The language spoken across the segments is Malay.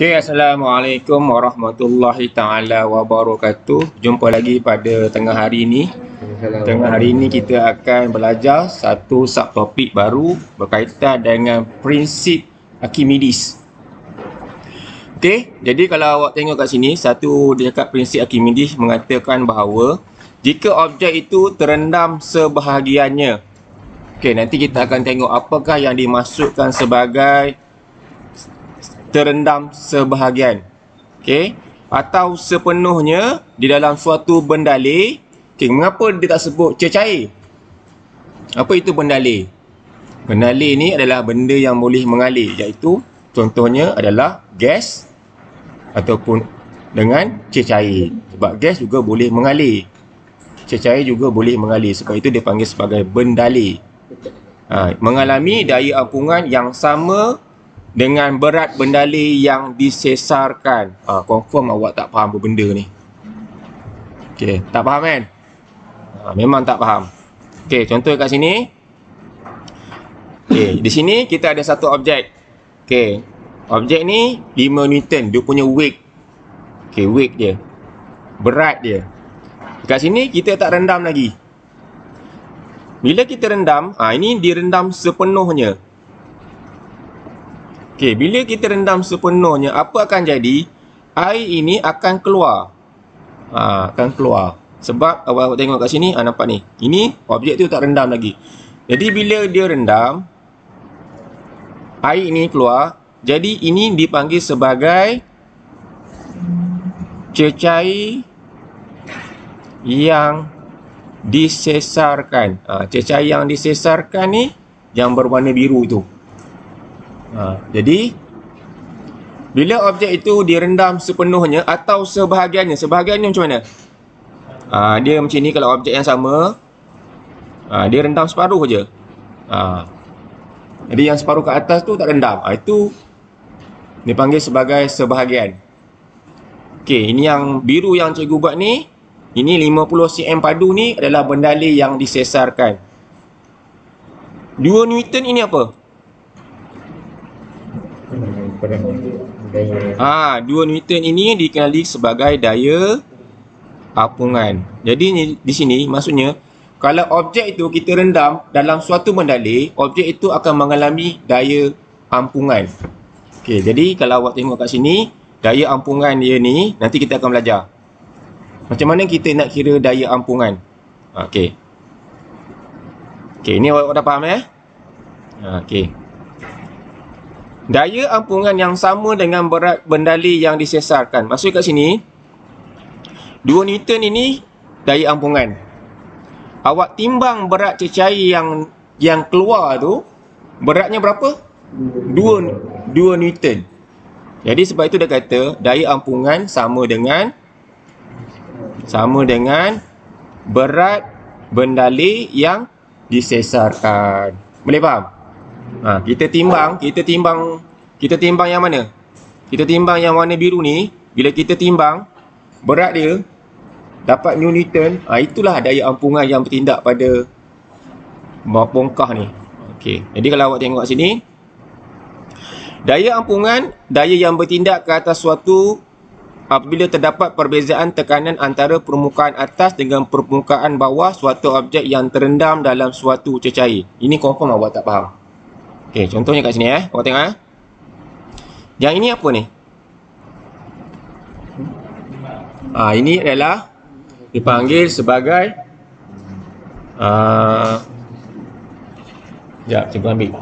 Okay, Assalamualaikum warahmatullahi ta'ala wabarakatuh. Jumpa lagi pada tengah hari ini. Tengah hari ini kita akan belajar satu subtopik baru berkaitan dengan prinsip Archimedes. Okay, jadi kalau awak tengok kat sini, satu dia cakap prinsip Archimedes mengatakan bahawa jika objek itu terendam sebahagiannya. Okay, nanti kita akan tengok apakah yang dimaksudkan sebagai terendam sebahagian, okey, atau sepenuhnya di dalam suatu bendalur. Okey, mengapa dia tak sebut cecair? Apa itu bendalur? Bendalur ni adalah benda yang boleh mengalir, iaitu contohnya adalah gas ataupun dengan cecair. Sebab gas juga boleh mengalir, cecair juga boleh mengalir, sebab itu dia panggil sebagai bendalur. Mengalami daya ampungan yang sama dengan berat bendalur yang disesarkan. Confirm awak tak faham apa benda ni. Okey, tak faham kan? Memang tak faham. Okey, contoh kat sini. Okey, di sini kita ada satu objek. Okey, objek ni 5 Newton, dia punya weight. Okey, weight dia, berat dia. Kat sini kita tak rendam lagi. Bila kita rendam, ini direndam sepenuhnya. Okey, bila kita rendam sepenuhnya, apa akan jadi? Air ini akan keluar. Akan keluar. Sebab awak tengok kat sini, nampak ni. Ini objek tu tak rendam lagi. Jadi bila dia rendam, air ini keluar. Jadi ini dipanggil sebagai cecair yang disesarkan. Cecair yang disesarkan ni yang berwarna biru tu. Jadi bila objek itu direndam sepenuhnya atau sebahagiannya, sebahagiannya macam mana? Dia macam ni. Kalau objek yang sama, dia rendam separuh je. Jadi yang separuh ke atas tu tak rendam, itu dipanggil sebagai sebahagian. Okey, ini yang biru yang cikgu buat ni, ini 50 cm padu ni adalah bendalur yang disesarkan. 2 Newton ini apa? 2 Newton ini dikenali sebagai daya ampungan. Jadi di sini maksudnya, kalau objek itu kita rendam dalam suatu bendalur, objek itu akan mengalami daya ampungan. Okey, jadi kalau awak tengok kat sini, daya ampungan dia ni nanti kita akan belajar macam mana kita nak kira daya ampungan. Okey. Okey, ni awak dah faham ya? Okey. Daya ampungan yang sama dengan berat bendalur yang disesarkan. Maksud kat sini, 2 Newton ini daya ampungan. Awak timbang berat cecair yang keluar tu, beratnya berapa? 2 Newton. Jadi sebab itu dia kata daya ampungan sama dengan berat bendalur yang disesarkan. Boleh faham? Kita timbang yang mana? Kita timbang yang warna biru ni. Bila kita timbang berat dia dapat Newton, itulah daya ampungan yang bertindak pada bongkah ni. Okey. Jadi kalau awak tengok kat sini, daya ampungan, daya yang bertindak ke atas suatu apabila terdapat perbezaan tekanan antara permukaan atas dengan permukaan bawah suatu objek yang terendam dalam suatu cecair. Ini confirm awak tak faham. Okey, contohnya kat sini awak tengok Yang ini apa ni? Ini adalah dipanggil sebagai sekejap, cikgu ambil.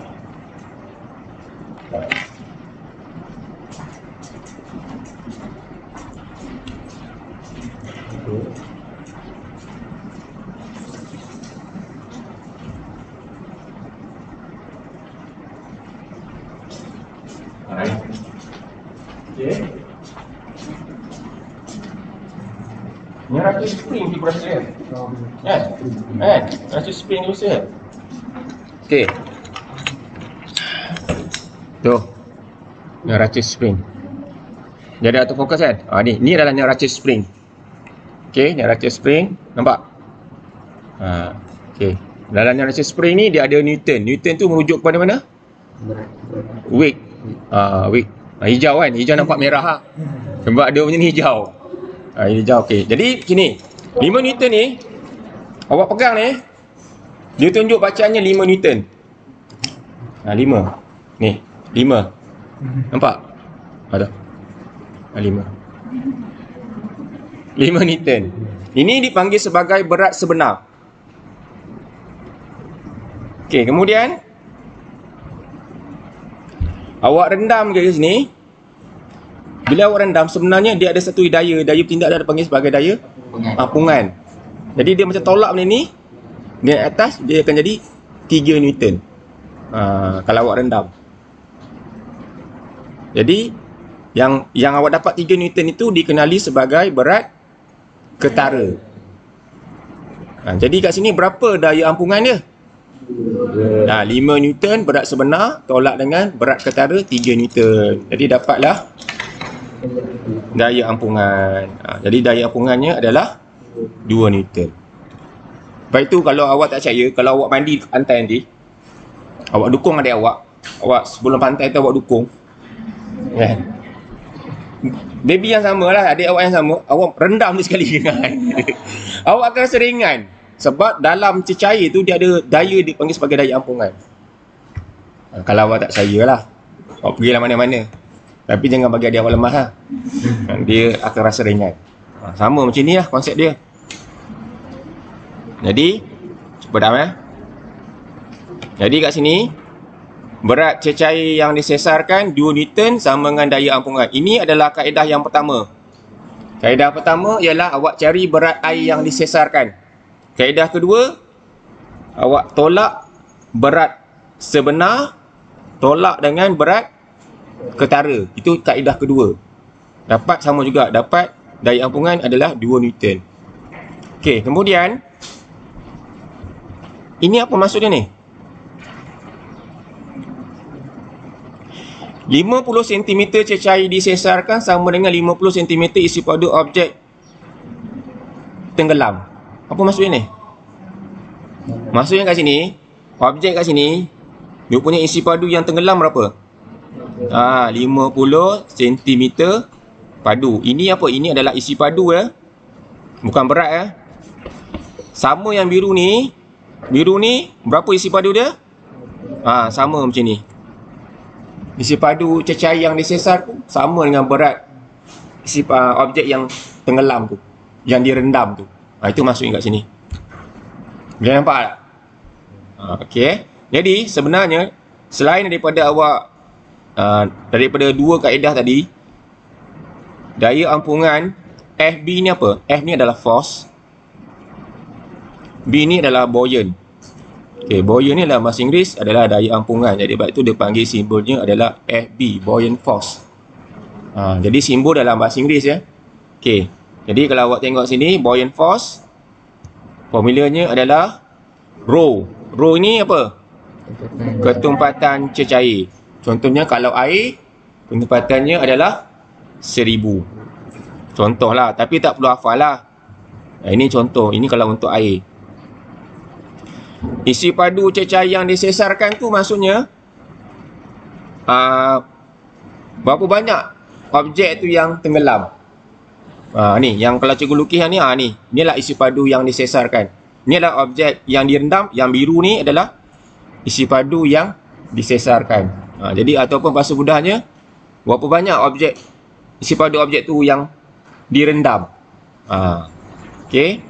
Ni raca spring di Brazil. Raca spring di Brazil. Okey. Tu. Ni raca spring. Jadi autofocus kan? Ni adalah ni raca spring. Okey, ni raca spring, nampak? Okey. Dalam ni raca spring ni dia ada Newton. Newton tu merujuk kepada mana? Weight. Weight. Hijau kan? Hijau nampak merah ha? Sebab dia punya ni hijau. Hijau, okey. Jadi sini 5 Newton ni awak pegang ni, dia tunjuk bacaannya 5 Newton. 5 ni 5. Nampak? Ada 5 Newton. Ini dipanggil sebagai berat sebenar. Okey, kemudian awak rendam ke sini. Bila awak rendam, sebenarnya dia ada satu daya bertindak, dia dipanggil sebagai daya ampungan. Jadi dia macam tolak benda ni, di atas dia akan jadi 3 Newton. Kalau awak rendam. Jadi yang awak dapat 3 Newton itu dikenali sebagai berat ketara. Jadi kat sini berapa daya ampungan dia? 5 Newton berat sebenar tolak dengan berat ketara 3 Newton. Jadi dapatlah daya ampungan. Jadi daya ampungannya adalah 2 Newton. Lepas itu kalau awak tak percaya, kalau awak mandi pantai nanti, awak dukung adik awak. Awak sebelum pantai tu awak dukung. Baby yang sama lah, adik awak yang sama, awak rendam dia sekali ringan. Awak akan rasa ringan. Sebab dalam cecair tu dia ada daya dipanggil sebagai daya ampungan. Kalau awak tak percaya lah, awak pergilah mana-mana. Tapi jangan bagi adik awak lemah lah. Dia akan rasa ringan. Sama macam ni lah konsep dia. Jadi cuba dah. Jadi kat sini berat cecair yang disesarkan 2 Newton sama dengan daya ampungan. Ini adalah kaedah yang pertama. Kaedah pertama ialah awak cari berat air yang disesarkan. Kaedah kedua, awak tolak berat sebenar tolak dengan berat ketara. Itu kaedah kedua. Dapat sama juga, dapat daya ampungan adalah 2 Newton. Okey, kemudian ini apa maksud dia ni? 50 cm cecair disesarkan sama dengan 50 cm isi padu objek tenggelam. Apa maksudnya ni? Maksudnya kat sini, objek kat sini, dia punya isi padu yang tenggelam berapa? 50 cm padu. Ini apa? Ini adalah isi padu ya. Bukan berat ya. Sama yang biru ni. Biru ni berapa isi padu dia? Sama macam ni. Isi padu cecair yang disesar tu sama dengan berat isi objek yang tenggelam tu, yang direndam tu. Itu maksudnya kat sini. Boleh nampak tak? Okey. Jadi sebenarnya selain daripada awak daripada dua kaedah tadi, daya ampungan FB ni apa? F ni adalah force, B ni adalah buoyant. Okey, buoyant ni dalam bahasa Inggeris adalah daya ampungan. Jadi sebab itu dia panggil simbolnya adalah FB, buoyant force. Jadi simbol dalam bahasa Inggeris ya. Okey. Jadi kalau awak tengok sini, buoyant force formulanya adalah rho. Rho ini apa? Ketumpatan cecair. Contohnya kalau air, ketumpatannya adalah 1000. Contohlah, tapi tak perlu hafal lah. Ini contoh, ini kalau untuk air. Isi padu cecair yang disesarkan tu maksudnya berapa banyak objek tu yang tenggelam. Ni yang kalau cikgu lukis ni, inilah isi padu yang disesarkan. Ini adalah objek yang direndam. Yang biru ni adalah isi padu yang disesarkan. Jadi ataupun bahasa mudahnya, berapa banyak objek isi padu objek tu yang direndam. Okey.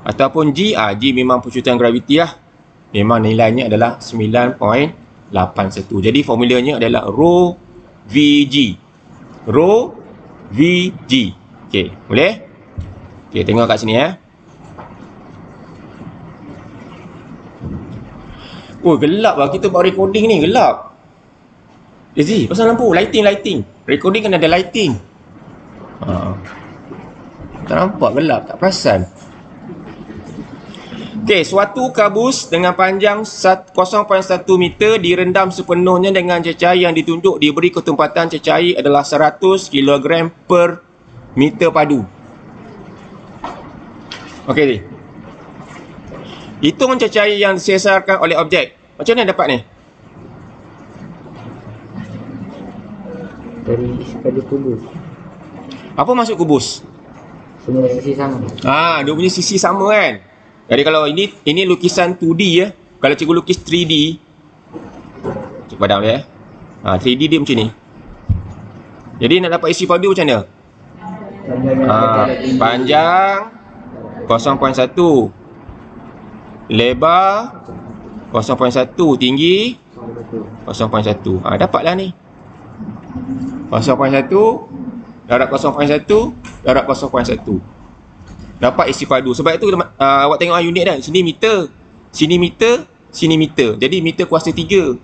Ataupun G, G memang percutan graviti lah. Memang nilainya adalah 9.81. Jadi formulanya adalah rho VG. Rho VG. Okey, boleh? Okey, tengok kat sini ya. Oh, gelap lah kita buat recording ni, gelap. Zee, pasal lampu, lighting. Recording kan ada lighting. Tak nampak, gelap, tak perasan. Okey, suatu kabus dengan panjang 0.1 meter direndam sepenuhnya dengan cecair yang ditunjuk diberi ketumpatan cecair adalah 100 kg per meter padu. Okey ni. Hitung cecair yang disesarkan oleh objek. Macam mana dapat ni? dari isi padu kubus. Apa maksud kubus? Semua sisi sama. Dia punya sisi sama kan. Jadi kalau ini lukisan 2D ya. Kalau cikgu lukis 3D, cikgu padam dia. 3D dia macam ni. Jadi nak dapat isi padu macam mana? Panjang 0.1, lebar 0.1, tinggi 0.1. Dapatlah ni. 0.1 darab 0.1 darab 0.1. Dapat isi padu. Sebab itu awak tengok unit dah. Sini meter, sini meter, sini meter. Jadi meter kuasa 3.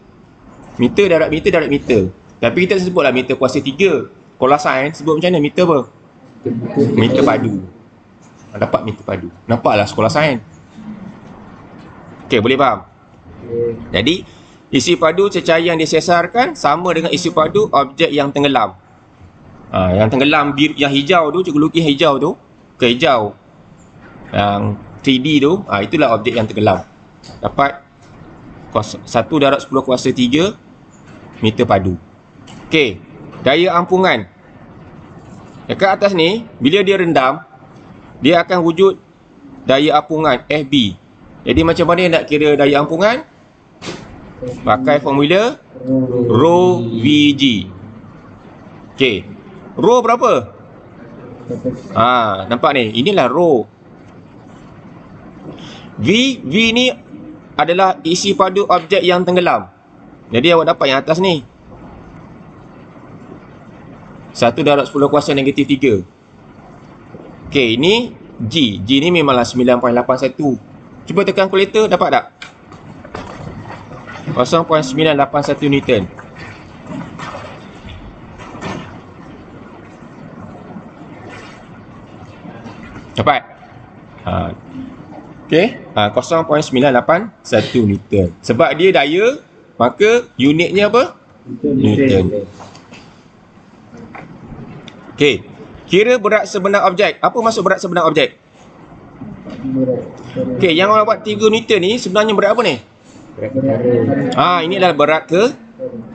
Meter darab meter darab meter. Tapi kita sebutlah meter kuasa 3. Kalau sains sebut macam mana? Meter apa? Meter padu. Dapat meter padu. Nampaklah sekolah sains. Okey, boleh faham? Jadi isi padu cecair yang disesarkan sama dengan isi padu objek yang tenggelam. Yang tenggelam biru, yang hijau tu, cikgu lukis hijau tu, ke hijau. Yang 3D tu, itulah objek yang tenggelam. Dapat 1 darab 10 kuasa 3 meter padu. Okey, daya ampungan. Dekat atas ni, bila dia rendam, dia akan wujud daya ampungan FB. Jadi macam mana nak kira daya ampungan? Pakai formula Rho VG. Okey. Rho berapa? Nampak ni, inilah Rho. V ni adalah isi padu objek yang tenggelam. Jadi awak dapat yang atas ni 1 darab 10 kuasa negatif 3. Okey, ini G. G ni memanglah 9.81. Cuba tekan kalkulator, dapat tak? 0.981 Newton. Dapat? Okey, 0.981 Newton. Sebab dia daya, maka unitnya apa? Newton. Okey, kira berat sebenar objek. Apa maksud berat sebenar objek? Okey, yang awak buat 3 Newton ni sebenarnya berat apa ni? Ini adalah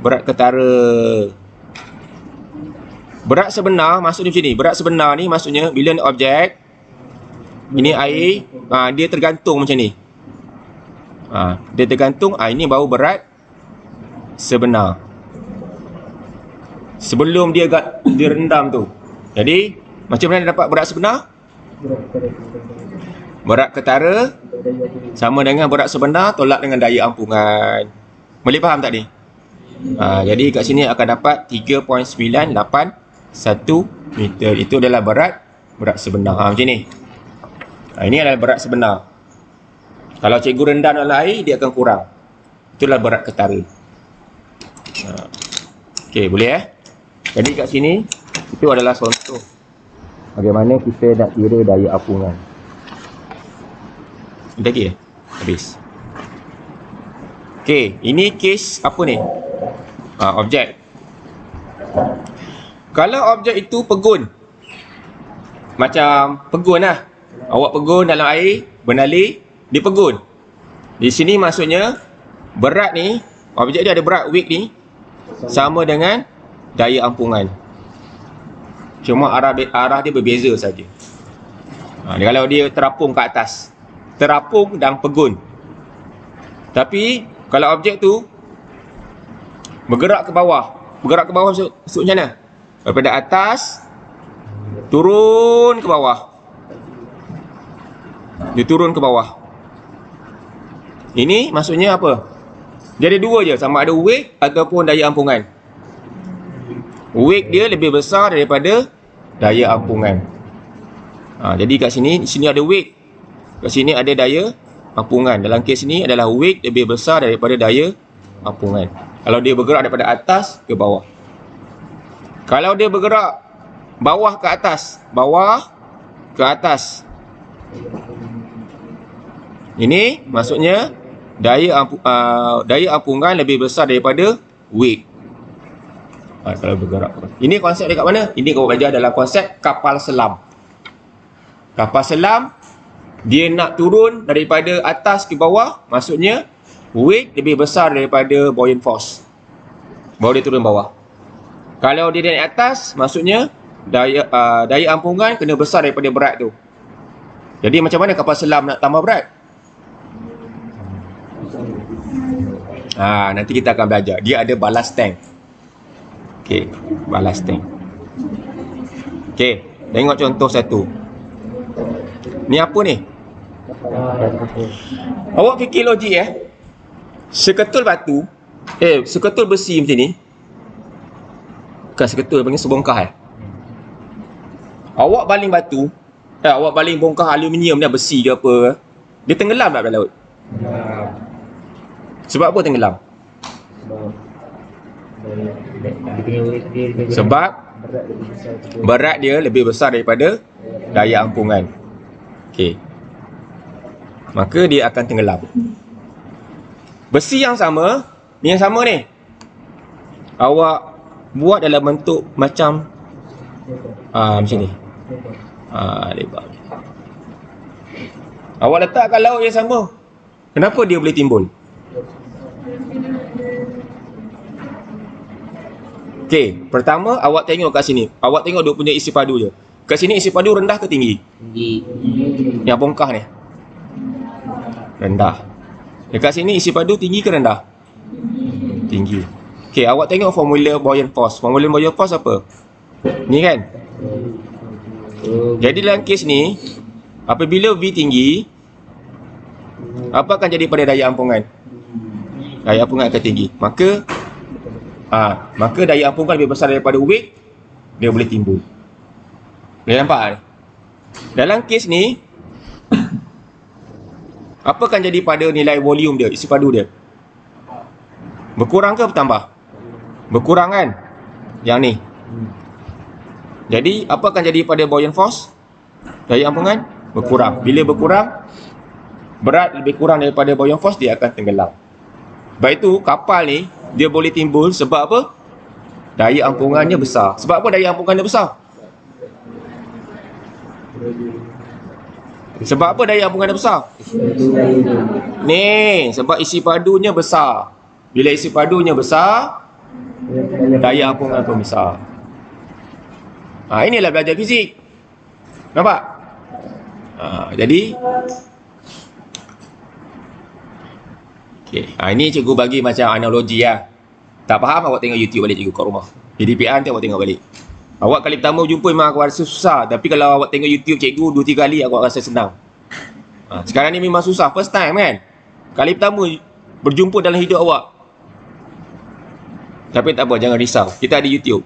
berat ketara. Berat sebenar maksudnya macam ni. Berat sebenar ni maksudnya bila objek ini air, dia tergantung macam ni. Dia tergantung, ini baru berat sebenar. Sebelum dia rendam tu. Jadi macam mana dapat berat sebenar? Berat ketara sama dengan berat sebenar tolak dengan daya ampungan. Boleh faham tak ni? Jadi kat sini akan dapat 3.981 meter. Itu adalah berat sebenar. Macam ni. Ini adalah berat sebenar. Kalau cikgu rendam dalam air, dia akan kurang. Itulah berat ketara. Okey, boleh Jadi kat sini, itu adalah contoh bagaimana kita nak kira daya ampungan. Ada lagi Habis. Okey, ini kes apa ni? Objek. Kalau objek itu pegun, macam pegun lah. Awak pegun dalam air, bernalih, dia pegun. Di sini maksudnya berat ni, objek dia ada berat weight ni sama dengan daya ampungan. Cuma arah dia berbeza saja. Kalau dia terapung ke atas, terapung dan pegun. Tapi kalau objek tu bergerak ke bawah maksud macam mana? Daripada atas turun ke bawah. Dia turun ke bawah. Ini maksudnya apa? Jadi dua je, sama ada weight ataupun daya ampungan. Weight dia lebih besar daripada daya ampungan. Jadi kat sini ada weight. Kat sini ada daya ampungan. Dalam kes ni adalah weight lebih besar daripada daya ampungan. Kalau dia bergerak daripada atas ke bawah. Kalau dia bergerak bawah ke atas, ini maksudnya daya ampungan lebih besar daripada weight. Kalau bergerak. Ini konsep dekat mana? Ini kau belajar dalam konsep kapal selam. Kapal selam, dia nak turun daripada atas ke bawah, maksudnya weight lebih besar daripada buoyant force. Baru dia turun bawah. Kalau dia naik atas, maksudnya daya ampungan kena besar daripada berat tu. Jadi macam mana kapal selam nak tambah berat? Nanti kita akan belajar. Dia ada ballast tank. Okey, ballast tank. Okey, tengok contoh satu. Ni apa ni? Awak fikir logik Seketul batu, seketul besi macam ni. Bukan seketul, panggil sebongkah Awak baling batu, awak baling bongkah aluminium dan besi ke apa, dia tenggelam tak dalam laut? Sebab apa tenggelam? Sebab berat dia lebih besar daripada daya ampungan. Okey. Maka dia akan tenggelam. Besi yang sama, ni, awak buat dalam bentuk macam macam ni. Lebar. Awak letak kat laut yang sama. Kenapa dia boleh timbul? Okey, pertama awak tengok kat sini. Awak tengok dia punya isi padu je. Kat sini isi padu rendah ke tinggi? Tinggi. Yang bongkah ni. Rendah. Dekat sini isi padu tinggi ke rendah? Tinggi. Okey, awak tengok formula buoyant force. Formula buoyant force apa? Ni kan? Jadi dalam kes ni, apabila V tinggi, apa akan jadi pada daya ampungan? Daya ampungan akan tinggi. Maka daya ampungan lebih besar daripada weight, dia boleh timbul. Boleh nampak? Dalam kes ni, apa akan jadi pada nilai volume dia, isi padu dia? Berkurang ke bertambah? Berkurang kan? Yang ni. Jadi apa akan jadi pada buoyant force? Daya ampungan berkurang. Bila berkurang, berat lebih kurang daripada buoyant force, dia akan tenggelam. Sebab itu kapal ni dia boleh timbul sebab apa? Daya ampungannya besar. Sebab apa daya ampungannya besar? Sebab apa daya ampungannya besar? Ni, sebab isi padunya besar. Bila isi padunya besar, daya ampungan pun besar. Inilah belajar fizik. Nampak? Jadi ini cikgu bagi macam analogi lah. Tak faham, awak tengok YouTube balik cikgu kat rumah. PDPR nanti awak tengok balik. Awak kali pertama jumpa memang aku rasa susah. Tapi kalau awak tengok YouTube cikgu 2-3 kali, awak rasa senang. Sekarang ni memang susah, first time kan. Kali pertama berjumpa dalam hidup awak. Tapi tak apa, jangan risau, kita ada YouTube.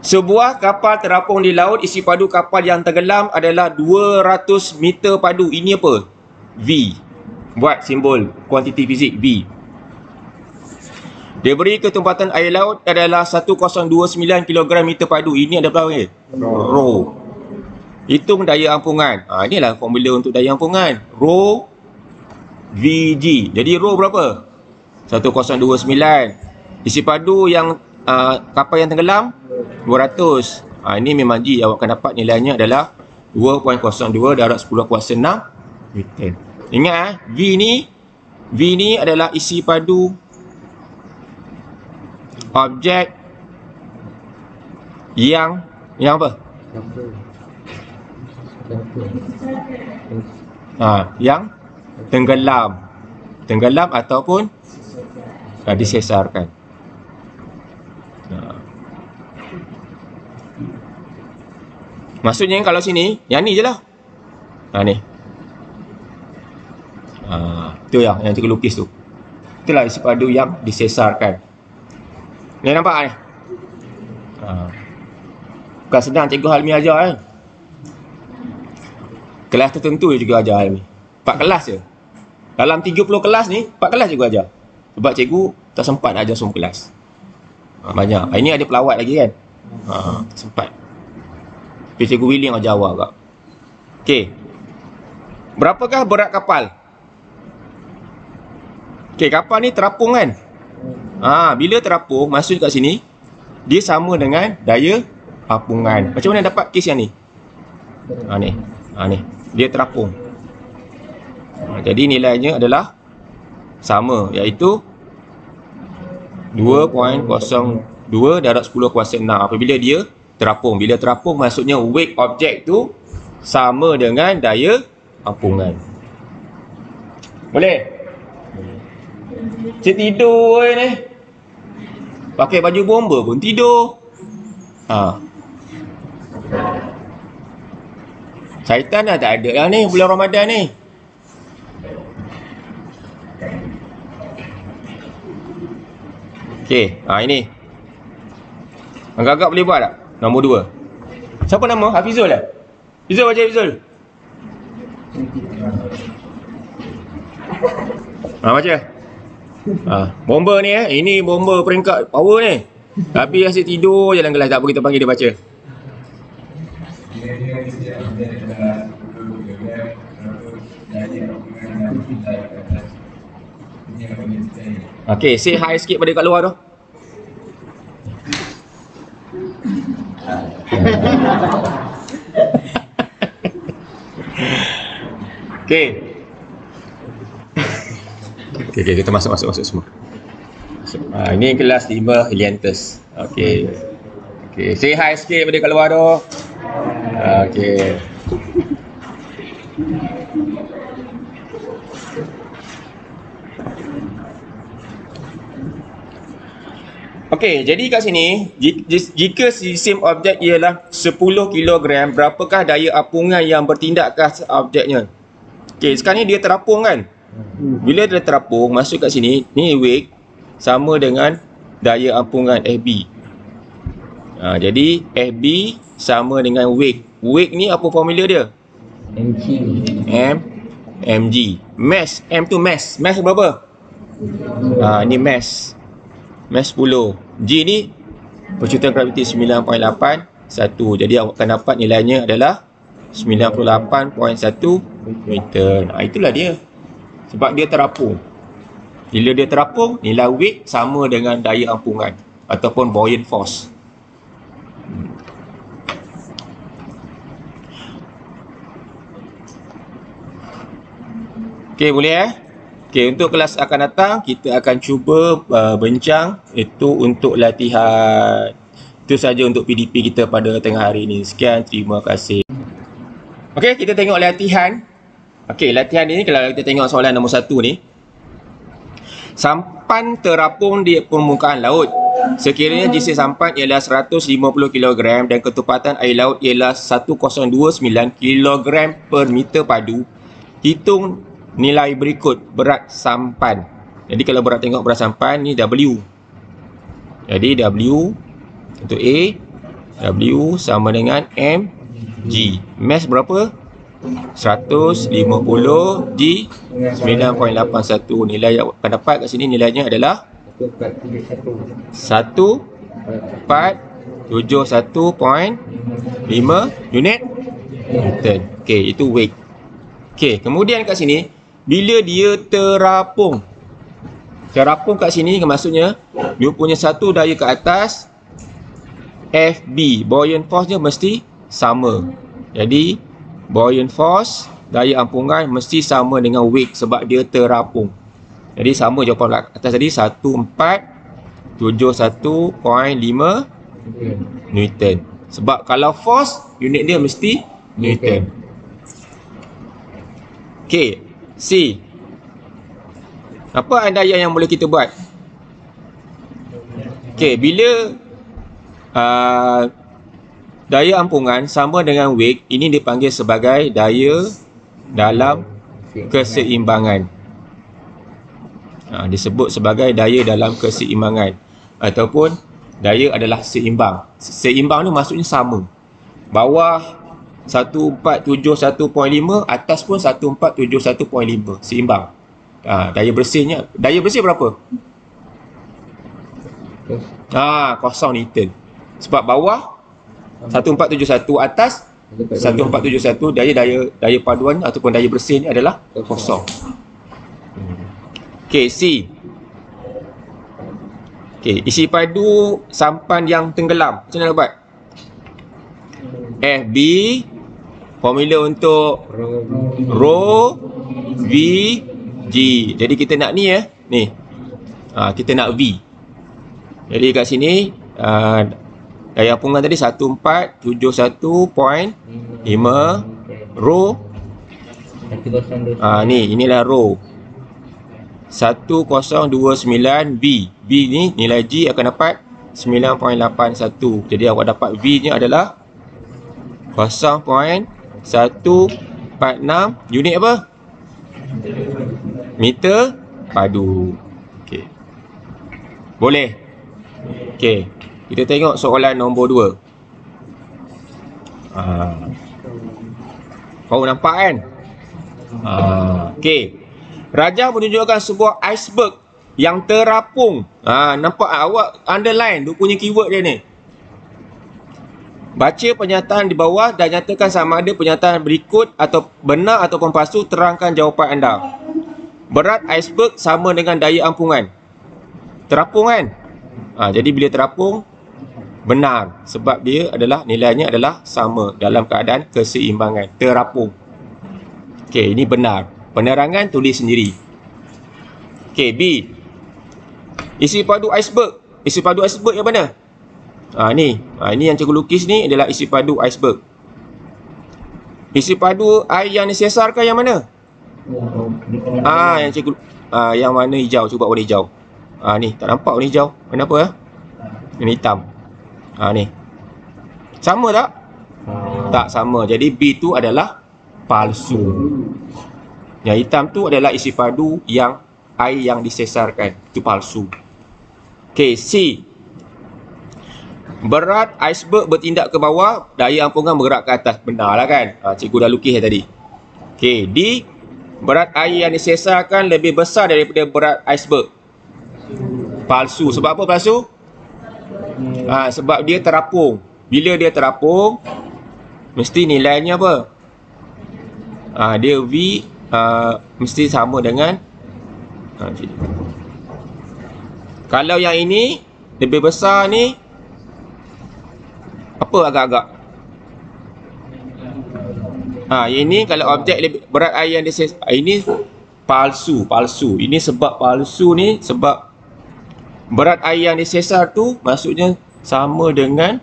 Sebuah kapal terapung di laut, isi padu kapal yang tenggelam adalah 200 meter padu. Ini apa? V. Buat simbol kuantiti fizik V. Diberi ketumpatan air laut adalah 1029 kg meter padu. Ini ada berapa ni? Rho. Hitung daya ampungan. Inilah formula untuk daya ampungan. Rho VG. Jadi rho berapa? 1029. Isi padu yang kapal yang tenggelam 200. Ini memang G. Awak akan dapat nilainya adalah 2.02 darab 10 kuasa 6 meter. Ingat V ni adalah isi padu objek yang apa? Yang tenggelam ataupun disesarkan. Maksudnya kalau sini, yang ni je lah. Ni. Itu yang cikgu lukis tu. Itulah isi padu yang disesarkan. Ni nampak ni? Bukan senang cikgu Halmi ajar kan? Kelas tertentu je cikgu ajar Halmi. 4 kelas je. Dalam 30 kelas ni, 4 kelas cikgu ajar. Sebab cikgu tak sempat ajar semua kelas. Banyak. Ini ada pelawat lagi kan? Tak sempat. Tapi cikgu William ajar awal kak. Okey. Berapakah berat kapal? Okey, kapal ni terapung kan? Bila terapung, masuk kat sini, dia sama dengan daya ampungan. Macam mana dapat kes yang ni? Ni. Dia terapung. Jadi nilainya adalah sama, iaitu 2.02 2 darab 10 kuasa 6 apabila dia terapung. Bila terapung maksudnya weight objek tu sama dengan daya ampungan. Boleh? Cik tidur ni. Pakai baju bomber pun tidur. Syaitan dah tak ada lah ni bulan Ramadan ni. Okey, ini. Agak-agak boleh buat tak? Nombor 2. Siapa nama? Hafizul lah? Hafizul, baca Hafizul. Baca. Bomber ni ini bomber peringkat power ni. Tapi asyik tidur je dalam kelas, tak apa kita panggil dia baca. Okey, say hi sikit pada kat luar tu. Okey. Okey, kita masuk semua. Ini kelas 5 Helianthus. Okey. Okey, say hi sikit pada kat luar tu. Okey. Okey, jadi kat sini jika sistem objek ialah 10 kg, berapakah daya apungan yang bertindak ke atas objeknya? Okey, sekarang ni dia terapung kan? Bila dia terapung, masuk kat sini, ni weight sama dengan daya ampungan FB. Jadi FB sama dengan weight. Weight ni apa formula dia? mg. Mass, M tu mass. Mass berapa? Ni mass. Mass 10. G ni percutan graviti 9.81. Jadi awak akan dapat nilainya adalah 98.1 Newton. Itulah dia. Sebab dia terapung. Bila dia terapung, nilai weight sama dengan daya ampungan ataupun buoyant force. Okey, boleh Okey, untuk kelas akan datang kita akan cuba bincang itu untuk latihan. Itu saja untuk PDP kita pada tengah hari ini. Sekian, terima kasih. Okey, kita tengok latihan. Okey, latihan ini kalau kita tengok soalan nombor 1 ni. Sampan terapung di permukaan laut. Sekiranya jisi sampan ialah 150 kg dan ketepatan air laut ialah 1029 kg per meter padu. Hitung nilai berikut berat sampan. Jadi kalau berat tengok berat sampan ni W. Jadi W untuk A, W sama dengan mg. Mass berapa? 150 G 9.81. Nilai yang akan dapat kat sini nilainya adalah 1471.5 unit Newton. Okey, itu weight. Okey, kemudian kat sini bila dia terapung. Terapung kat sini maksudnya dia punya satu daya ke atas, FB, buoyant force dia mesti sama. Jadi buoyant force, daya ampungan mesti sama dengan weight sebab dia terapung. Jadi sama jawapan atas tadi 1471.5 Newton. Sebab kalau force, unit dia mesti Newton. Okey, C. Apa andaian yang boleh kita buat? Okey, bila daya ampungan sama dengan weight, ini dipanggil sebagai daya dalam keseimbangan. Disebut sebagai daya dalam keseimbangan ataupun daya adalah seimbang. Seimbang ni maksudnya sama. Bawah 1471.5, atas pun 1471.5, seimbang. Daya bersihnya, daya bersih berapa? 0 Newton. Sebab bawah 1471, atas 1471, daya paduan ataupun daya bersih ni adalah 0. Okey, C. Okey, isi padu sampan yang tenggelam. Macam mana nak buat? FB, formula untuk rho V G. Jadi kita nak ni ni. Kita nak V. Jadi kat sini Daya ampungan tadi 1471.5 row. Ni inilah row 1029B. B ni nilai G akan dapat 9.81. Jadi awak dapat V nya adalah 0.146 unit apa? Meter padu. Okey. Boleh. Okey. Kita tengok soalan nombor 2. Kau nampak kan? Okey. Rajah menunjukkan sebuah iceberg yang terapung. Nampak awak underline dia punya keyword dia ni. Baca pernyataan di bawah dan nyatakan sama ada pernyataan berikut atau benar ataupun palsu. Terangkan jawapan anda. Berat iceberg sama dengan daya ampungan. Terapung kan? Jadi bila terapung, benar. Sebab dia adalah nilainya adalah sama dalam keadaan keseimbangan. Terapung. Okey, ini benar. Penerangan tulis sendiri. Okey, B. Isi padu iceberg. Isi padu iceberg yang mana? Ni. Ini yang cikgu lukis ni adalah isi padu iceberg. Isi padu air yang disesarkan yang mana? Yang cikgu yang warna hijau. Cuba warna hijau. Ni tak nampak warna hijau. Kenapa Ini hitam. Ni. Sama tak? Tak sama. Jadi B tu adalah palsu. Yang hitam tu adalah isi padu yang air yang disesarkan. Itu palsu. Okey, C. Berat iceberg bertindak ke bawah, daya ampungan bergerak ke atas. Benar lah kan? Cikgu dah lukis tadi. Okey, D. Berat air yang disesarkan lebih besar daripada berat iceberg. Palsu. Sebab apa palsu? Sebab dia terapung. Bila dia terapung, mesti nilainya apa? Dia V mesti sama dengan kalau yang ini lebih besar ni, apa agak-agak? Ini kalau objek lebih berat air yang ini palsu. Ini sebab palsu ni, sebab berat air yang disesar tu maksudnya sama dengan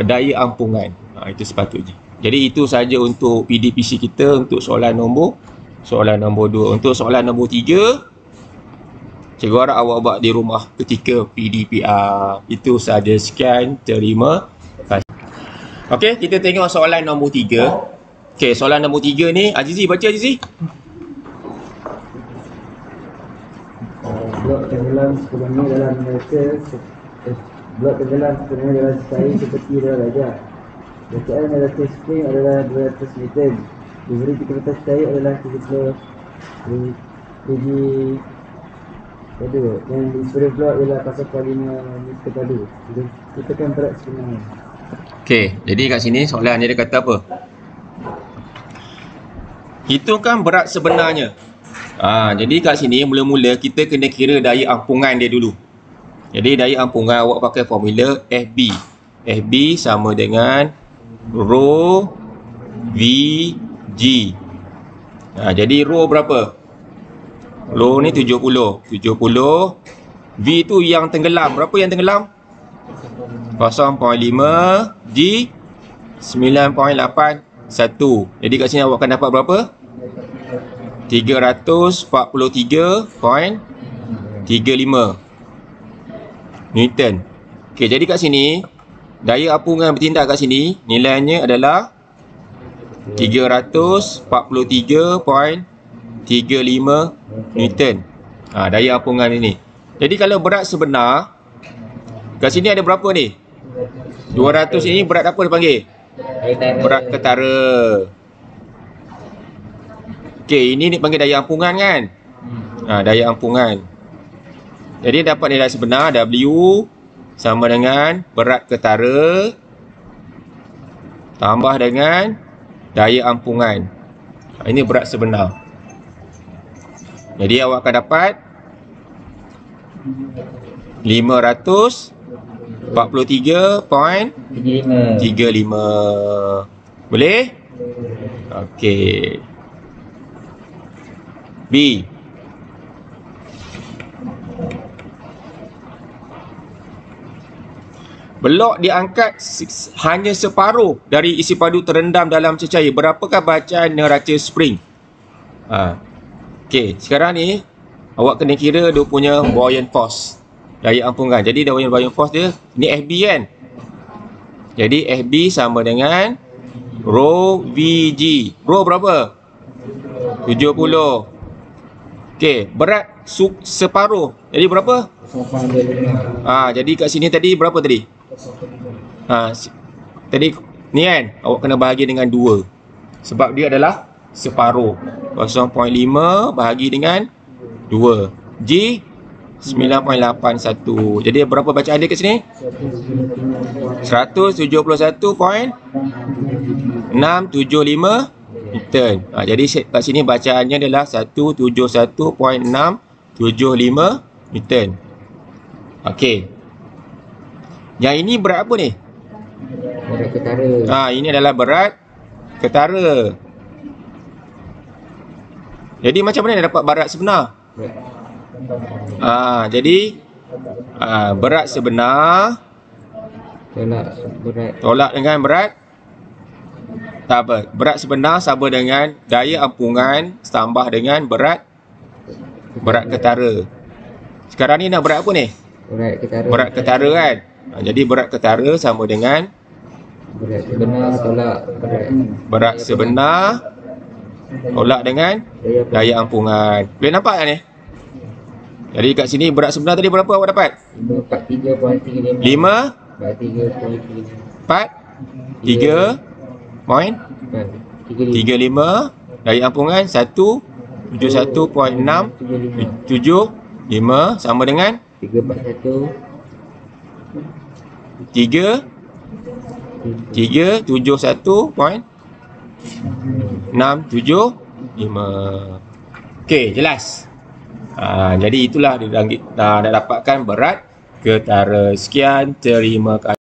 daya ampungan. Itu sepatutnya. Jadi itu saja untuk PDPC kita untuk soalan nombor 2. Untuk soalan nombor 3, cikgu harap awak buat di rumah ketika PDPR. Itu saja, sekian, terima kasih. Okey, kita tengok soalan nombor 3. Okey, soalan nombor 3 ni, Azizi baca Azizi. Blok tenggelam sepenuhnya dalam mereka. Blok tenggelam sepenuhnya dalam cair seperti rajah. Bacaan relatif spring adalah 200 Newton. Diberi kecepatan cair adalah 30 kg padu. Yang di seluruh blok ialah 0.5 meter padu. Kita kan berat sebenarnya. Okey, jadi kat sini soalan dia kata apa? Itu kan berat sebenarnya. Jadi kat sini mula-mula kita kena kira daya ampungan dia dulu. Jadi daya ampungan awak pakai formula FB. FB sama dengan rho VG. Jadi rho berapa? Rho ni 70. V tu yang tenggelam. Berapa yang tenggelam? 0.5 G 9.81. Jadi kat sini awak akan dapat berapa? 343.35 Newton. Okey, jadi kat sini daya ampungan bertindak kat sini nilainya adalah 343.35 Newton. Daya ampungan ini. Jadi kalau berat sebenar kat sini ada berapa ni? 200 ini berat apa dipanggil? Berat ketara. Okey, ini dipanggil daya ampungan kan? Daya ampungan. Jadi dapat nilai sebenar W sama dengan berat ketara tambah dengan daya ampungan. Ini berat sebenar. Jadi awak akan dapat 543.35. Boleh? Okey. B. Blok diangkat hanya separuh dari isi padu terendam dalam cecair. Berapakah bacaan neraca spring? Okey, sekarang ni awak kena kira dia punya buoyant force, daya ampungan. Jadi buoyant force dia, ni FB kan? Jadi FB sama dengan rho VG. Rho berapa? 70. Okey, berat separuh. Jadi berapa? Jadi kat sini tadi berapa tadi? Tadi ni kan, awak kena bahagi dengan 2. Sebab dia adalah separuh. 0.5 bahagi dengan 2. G 9.81. Jadi berapa bacaan dia kat sini? 171.675 Newton. Jadi kat sini bacaannya adalah 171.675 Newton. Okey. Yang ini berat apa ni? Berat ketara. Ini adalah berat ketara. Jadi macam mana dapat berat sebenar? Jadi berat sebenar tolak dengan berat tak apa. Berat sebenar sama dengan daya ampungan tambah dengan berat ketara. Sekarang ni nak berat apa ni? Berat ketara kan? Jadi berat ketara sama dengan berat sebenar tolak berat sebenar tolak dengan daya ampungan. Boleh nampak kan ni? Jadi kat sini berat sebenar tadi berapa awak dapat? 43.35. 5.35. Daya ampungan 171.675 sama dengan 371.675. Okey, jelas. Jadi itulah dia dah dapatkan berat ketara. Sekian, terima kasih.